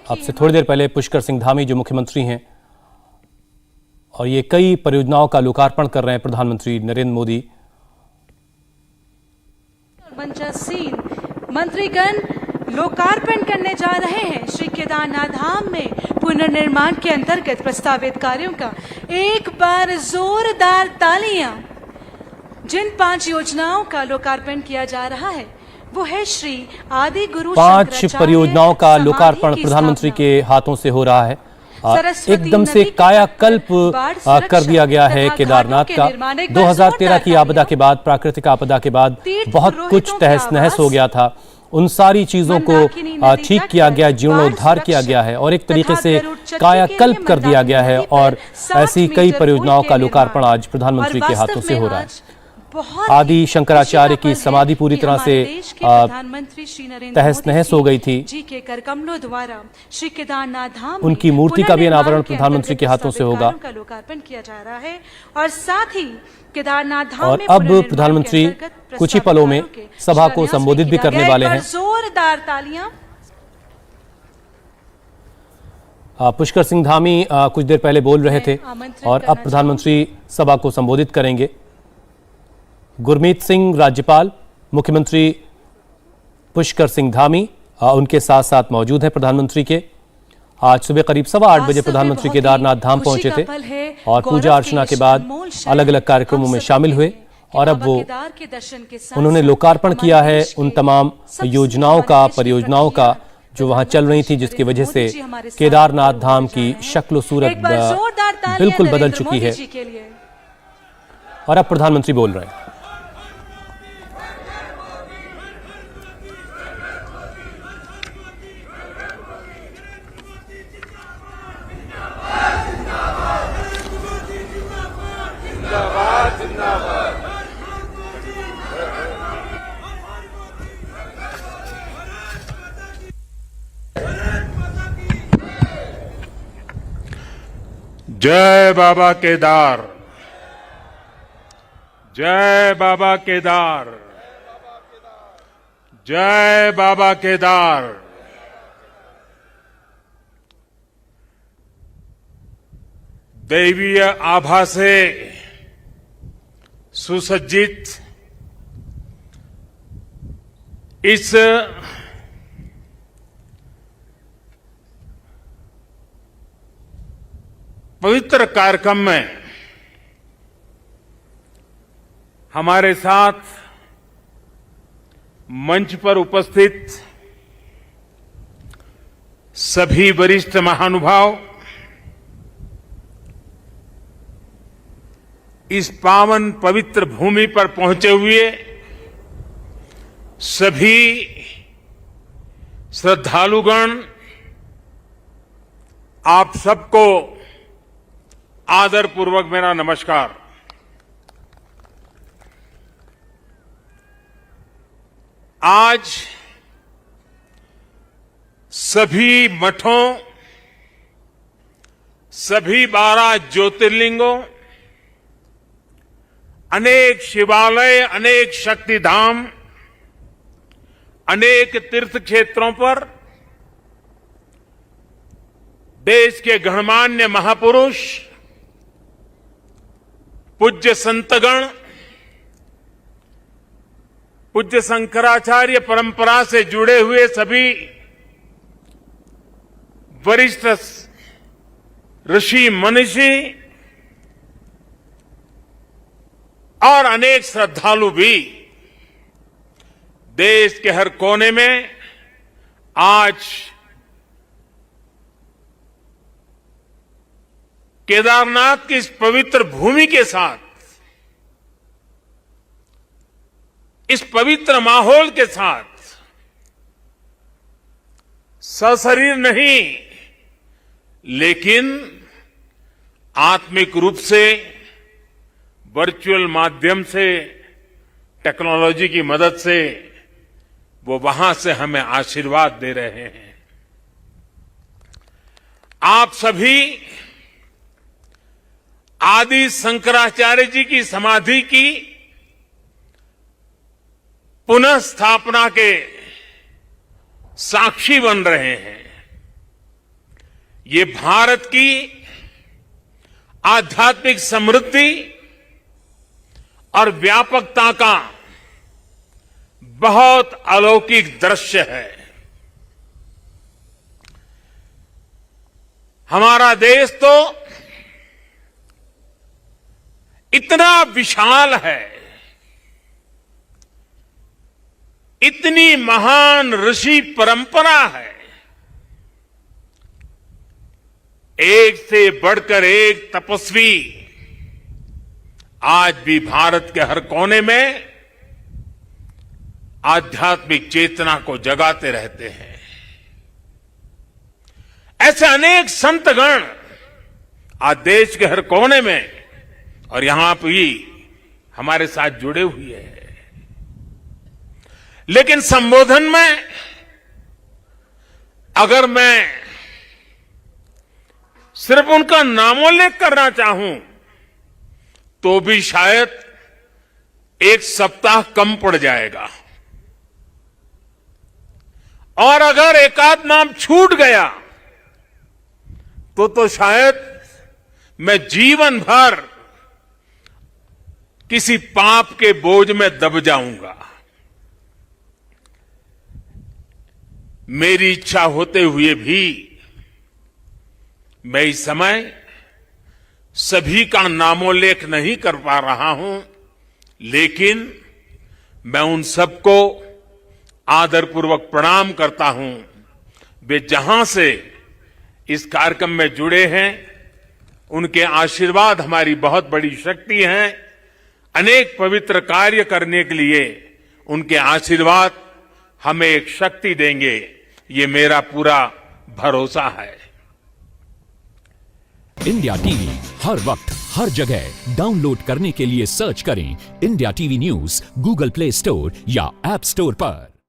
अब से थोड़ी देर पहले पुष्कर सिंह धामी जो मुख्यमंत्री हैं और ये कई परियोजनाओं का लोकार्पण कर रहे हैं प्रधानमंत्री नरेंद्र मोदी। मंत्रीगण लोकार्पण करने जा रहे हैं श्री केदारनाथ धाम में पुनर्निर्माण के अंतर्गत प्रस्तावित कार्यों का। एक बार जोरदार तालियां। जिन 5 योजनाओं का लोकार्पण किया जा रहा है वो है श्री आदि गुरु 5 परियोजनाओं का लोकार्पण प्रधानमंत्री के हाथों से हो रहा है। एकदम से कायाकल्प कर दिया गया है केदारनाथ का। 2013 की आपदा के बाद, प्राकृतिक आपदा के बाद बहुत कुछ तहस नहस हो गया था। उन सारी चीजों को ठीक किया गया, जीर्णोद्धार किया गया है और एक तरीके से कायाकल्प कर दिया गया है। और ऐसी कई परियोजनाओं का लोकार्पण आज प्रधानमंत्री के हाथों से हो रहा है। आदि शंकराचार्य की समाधि पूरी तरह से तहस नहस हो गई थी। जी के कर कमलों द्वारा श्री केदारनाथ धाम उनकी मूर्ति का भी अनावरण प्रधानमंत्री के हाथों से होगा। का लोकार्पण किया जा रहा है और साथ ही केदारनाथ धाम और अब प्रधानमंत्री कुछ ही पलों में सभा को संबोधित भी करने वाले हैं। जोरदार तालियां। पुष्कर सिंह धामी कुछ देर पहले बोल रहे थे और अब प्रधानमंत्री सभा को संबोधित करेंगे। गुरमीत सिंह राज्यपाल, मुख्यमंत्री पुष्कर सिंह धामी उनके साथ साथ मौजूद हैं प्रधानमंत्री के। आज सुबह करीब 8:15 बजे प्रधानमंत्री केदारनाथ धाम पहुंचे थे और पूजा अर्चना के बाद अलग अलग कार्यक्रमों में शामिल हुए और अब वो उन्होंने लोकार्पण किया है उन तमाम योजनाओं का, परियोजनाओं का जो वहां चल रही थी, जिसकी वजह से केदारनाथ धाम की शक्ल सूरत बिल्कुल बदल चुकी है। और अब प्रधानमंत्री बोल रहे हैं। जय बाबा केदार, जय बाबा केदार, जय बाबा केदार। दैवीय आभा से सुसज्जित इस पवित्र कार्यक्रम में हमारे साथ मंच पर उपस्थित सभी वरिष्ठ महानुभाव, इस पावन पवित्र भूमि पर पहुंचे हुए सभी श्रद्धालुगण, आप सबको आदरपूर्वक मेरा नमस्कार। आज सभी मठों, सभी 12 ज्योतिर्लिंगों, अनेक शिवालय, अनेक शक्तिधाम, अनेक तीर्थ क्षेत्रों पर देश के गणमान्य महापुरुष, पूज्य संतगण, पूज्य शंकराचार्य परंपरा से जुड़े हुए सभी वरिष्ठ ऋषि मनीषी और अनेक श्रद्धालु भी देश के हर कोने में आज केदारनाथ की इस पवित्र भूमि के साथ, इस पवित्र माहौल के साथ सशरीर नहीं लेकिन आत्मिक रूप से वर्चुअल माध्यम से, टेक्नोलॉजी की मदद से वो वहां से हमें आशीर्वाद दे रहे हैं। आप सभी आदि शंकराचार्य जी की समाधि की पुनः स्थापना के साक्षी बन रहे हैं। ये भारत की आध्यात्मिक समृद्धि और व्यापकता का बहुत अलौकिक दृश्य है। हमारा देश तो इतना विशाल है, इतनी महान ऋषि परंपरा है, एक से बढ़कर एक तपस्वी आज भी भारत के हर कोने में आध्यात्मिक चेतना को जगाते रहते हैं। ऐसे अनेक संतगण आज देश के हर कोने में और यहां भी हमारे साथ जुड़े हुए हैं। लेकिन संबोधन में अगर मैं सिर्फ उनका नामोल्लेख करना चाहूं तो भी शायद एक सप्ताह कम पड़ जाएगा, और अगर एकाध नाम छूट गया तो शायद मैं जीवन भर किसी पाप के बोझ में दब जाऊंगा। मेरी इच्छा होते हुए भी मैं इस समय सभी का नामोल्लेख नहीं कर पा रहा हूं, लेकिन मैं उन सबको आदरपूर्वक प्रणाम करता हूं। वे जहां से इस कार्यक्रम में जुड़े हैं, उनके आशीर्वाद हमारी बहुत बड़ी शक्ति है। अनेक पवित्र कार्य करने के लिए उनके आशीर्वाद हमें एक शक्ति देंगे, ये मेरा पूरा भरोसा है। इंडिया टीवी हर वक्त हर जगह डाउनलोड करने के लिए सर्च करें India TV news Google play store या ऐप स्टोर पर।